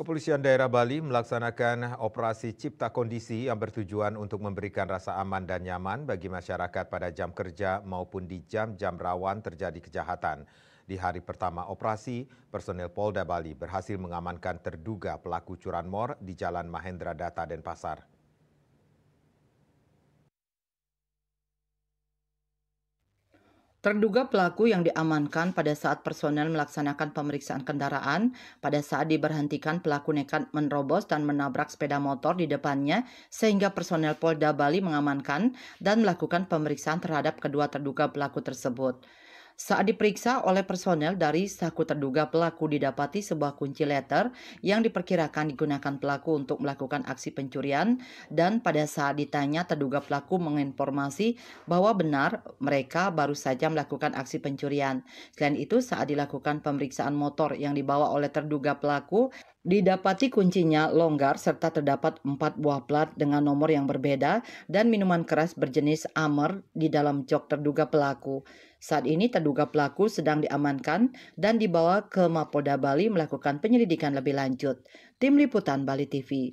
Kepolisian daerah Bali melaksanakan operasi Cipta Kondisi yang bertujuan untuk memberikan rasa aman dan nyaman bagi masyarakat pada jam kerja maupun di jam-jam rawan terjadi kejahatan. Di hari pertama operasi, personel Polda Bali berhasil mengamankan terduga pelaku curanmor di Jalan Mahendra Data, Denpasar. Terduga pelaku yang diamankan pada saat personel melaksanakan pemeriksaan kendaraan, pada saat diberhentikan pelaku nekat menerobos dan menabrak sepeda motor di depannya sehingga personel Polda Bali mengamankan dan melakukan pemeriksaan terhadap kedua terduga pelaku tersebut. Saat diperiksa oleh personel dari saku terduga pelaku didapati sebuah kunci letter yang diperkirakan digunakan pelaku untuk melakukan aksi pencurian, dan pada saat ditanya terduga pelaku menginformasi bahwa benar mereka baru saja melakukan aksi pencurian. Selain itu, saat dilakukan pemeriksaan motor yang dibawa oleh terduga pelaku, didapati kuncinya longgar serta terdapat 4 buah plat dengan nomor yang berbeda dan minuman keras berjenis Amer di dalam jok terduga pelaku. Saat ini terduga pelaku sedang diamankan dan dibawa ke Mapolda Bali melakukan penyelidikan lebih lanjut. Tim Liputan Bali TV.